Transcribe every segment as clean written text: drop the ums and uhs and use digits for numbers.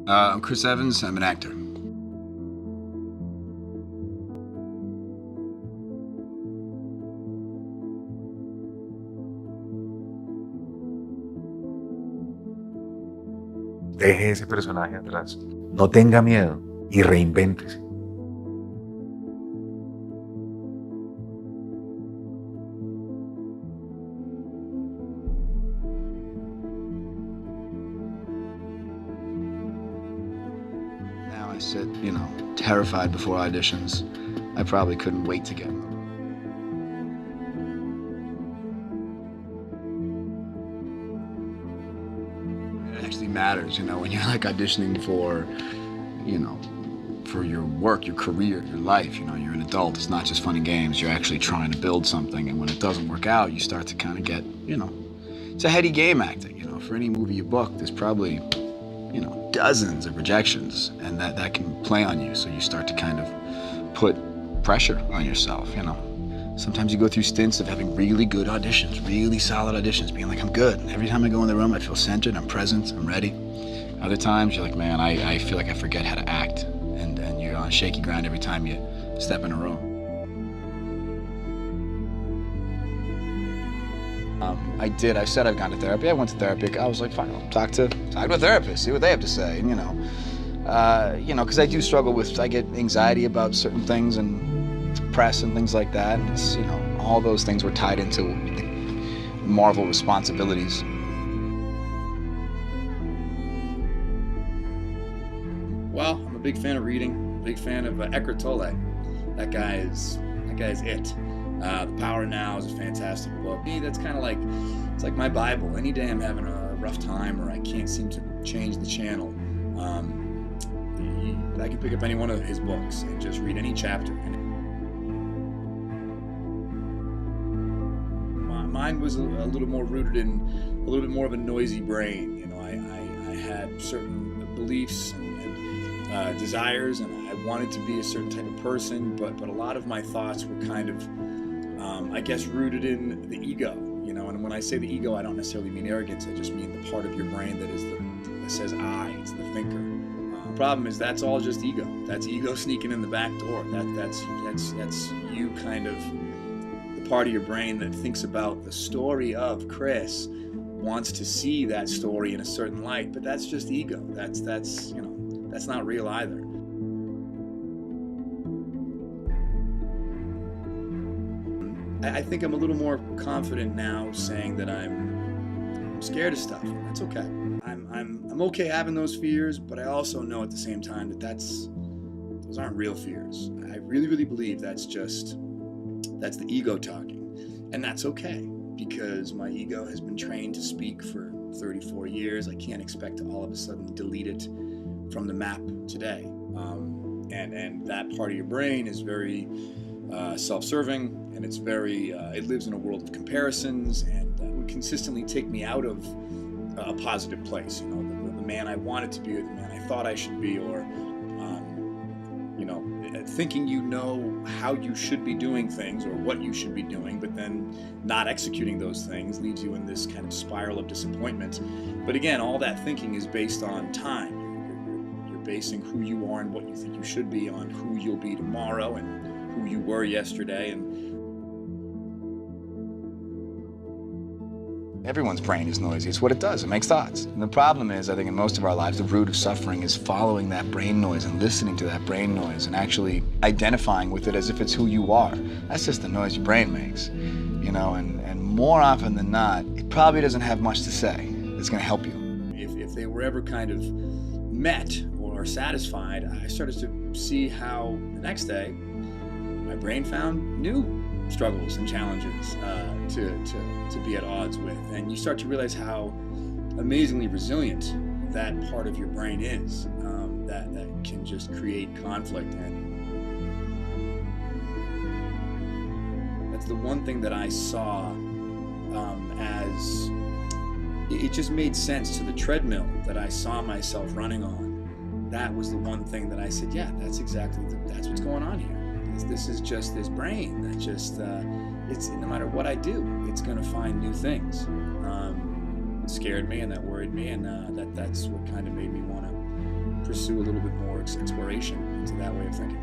I'm Chris Evans. I'm an actor. Deje ese personaje atrás. No tenga miedo y reinvéntese. Now I sit, terrified before auditions. I probably couldn't wait to get them. It actually matters, when you're like auditioning for, for your work, your career, your life. You're an adult. It's not just fun and games. You're actually trying to build something, and when it doesn't work out, you start to kind of get, it's a heady game acting. For any movie you book, there's probably, dozens of rejections, and that can play on you. So you start to kind of put pressure on yourself. Sometimes you go through stints of having really good auditions, really solid auditions, being like, I'm good. And every time I go in the room, I feel centered, I'm present, I'm ready. Other times, you're like, man, I feel like I forget how to act. And you're on shaky ground every time you step in a room. I said I've gone to therapy. I went to therapy. I was like, fine, I'll talk to a therapist, see what they have to say. And, because I do struggle with, I get anxiety about certain things and press and things like that. And it's, all those things were tied into Marvel responsibilities. Well, I'm a big fan of reading, big fan of Eckhart Tolle. That guy is it. The Power Now is a fantastic book. That's kind of like, it's like my Bible. Any day I'm having a rough time or I can't seem to change the channel, I can pick up any one of his books and just read any chapter. Mine was a little more rooted in a little bit more of a noisy brain. I had certain beliefs and desires, and I wanted to be a certain type of person, but a lot of my thoughts were kind of, rooted in the ego, and when I say the ego, I don't necessarily mean arrogance. I just mean the part of your brain that says I, it's the thinker. The problem is that's all just ego. That's ego sneaking in the back door. That's you kind of, the part of your brain that thinks about the story of Chris wants to see that story in a certain light, but that's just ego. That's not real either. I think I'm a little more confident now saying that I'm scared of stuff. That's okay. I'm okay having those fears, but I also know at the same time that those aren't real fears. I really, really believe that's the ego talking. And that's okay, because my ego has been trained to speak for 34 years. I can't expect to all of a sudden delete it from the map today. And that part of your brain is very self-serving, and it's very, it lives in a world of comparisons, and would consistently take me out of a positive place. The man I wanted to be, or the man I thought I should be, or, thinking how you should be doing things or what you should be doing, but then not executing those things leads you in this kind of spiral of disappointment. But again, all that thinking is based on time. You're basing who you are and what you think you should be on who you'll be tomorrow and who you were yesterday. And everyone's brain is noisy. It's what it does. It makes thoughts. And the problem is, I think in most of our lives, the root of suffering is following that brain noise and listening to that brain noise and actually identifying with it as if it's who you are. That's just the noise your brain makes, and more often than not, it probably doesn't have much to say that's going to help you. If they were ever kind of met or satisfied, I started to see how the next day my brain found new struggles and challenges to be at odds with, and you start to realize how amazingly resilient that part of your brain is, that can just create conflict. And that's the one thing that I saw as it just made sense to the treadmill that I saw myself running on. That was the one thing that I said, yeah, that's what's going on here. This is just this brain that just, it's no matter what I do, it's going to find new things. It scared me and that worried me, and that's what kind of made me want to pursue a little bit more exploration into that way of thinking.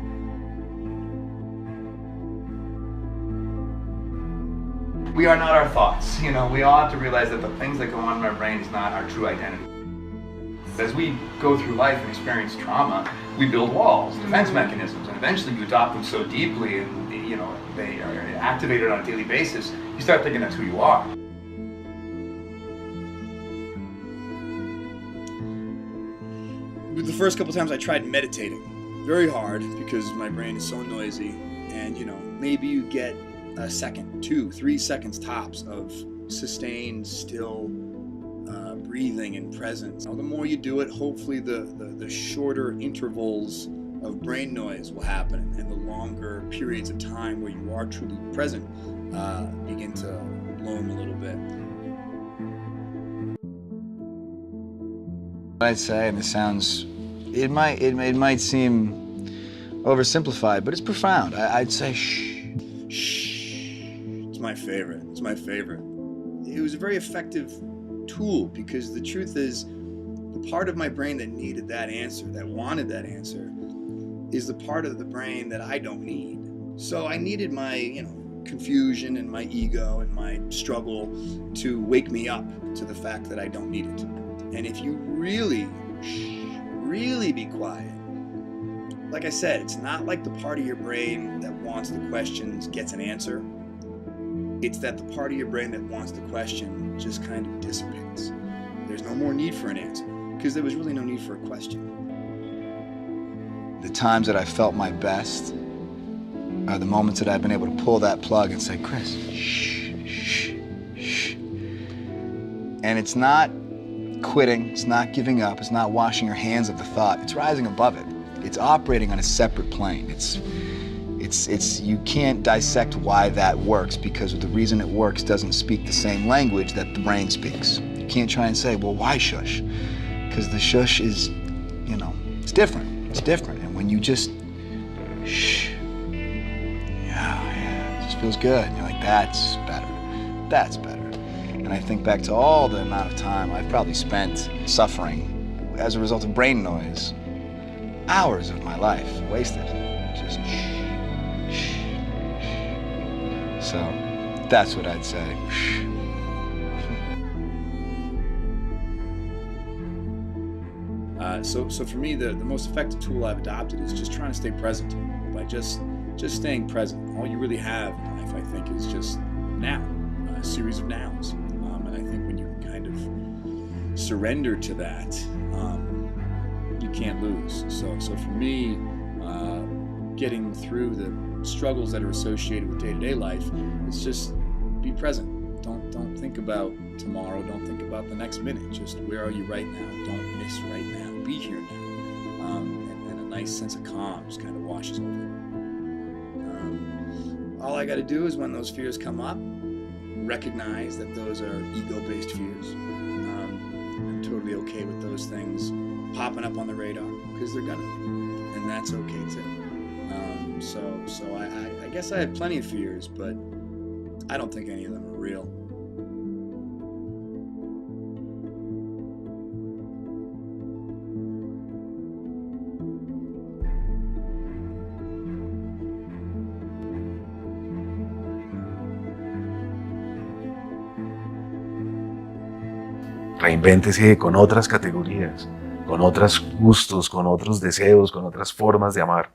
We are not our thoughts. We all have to realize that the things that go on in our brain is not our true identity. As we go through life and experience trauma, we build walls, defense mechanisms, and eventually you adopt them so deeply and they are activated on a daily basis, you start thinking that's who you are. The first couple times I tried meditating very hard because my brain is so noisy, and maybe you get a second, 2, 3 seconds tops of sustained, still breathing and presence. The more you do it, hopefully the shorter intervals of brain noise will happen, and the longer periods of time where you are truly present begin to bloom a little bit. I'd say, and it might seem oversimplified, but it's profound. I'd say Shh. It's my favorite. It was a very effective tool because the truth is, the part of my brain that needed that answer, that wanted that answer, is the part of the brain that I don't need. So I needed my, confusion and my ego and my struggle to wake me up to the fact that I don't need it. And if you really be quiet, like I said, it's not like the part of your brain that wants the questions gets an answer. It's that the part of your brain that wants the question just kind of dissipates. There's no more need for an answer because there was really no need for a question. the times that I felt my best are the moments that I've been able to pull that plug and say, Chris, shh, shh, shh. And it's not quitting, it's not giving up, it's not washing your hands of the thought, it's rising above it. It's operating on a separate plane. You can't dissect why that works because the reason it works doesn't speak the same language that the brain speaks. You can't try and say, well, why shush? Because the shush is, it's different. It's different. And when you just shh, yeah, it just feels good. And you're like, that's better. That's better. And I think back to all the amount of time I've probably spent suffering as a result of brain noise. Hours of my life wasted. Just shh. So that's what I'd say. So for me, the most effective tool I've adopted is just trying to stay present. By just staying present. All you really have in life, I think, is just now, a series of nows. And I think when you can kind of surrender to that, you can't lose. So for me, getting through the struggles that are associated with day-to-day life, it's just be present. Don't think about tomorrow. Don't think about the next minute. Just where are you right now? Don't miss right now. Be here now. And a nice sense of calm just kind of washes over it. All I got to do is when those fears come up, recognize that those are ego-based fears. I'm totally okay with those things popping up on the radar because they're gonna, and that's okay too. So I guess I have plenty of fears, but I don't think any of them are real. Reinvéntese con otras categorías, con otros gustos, con otros deseos, con otras formas de amar.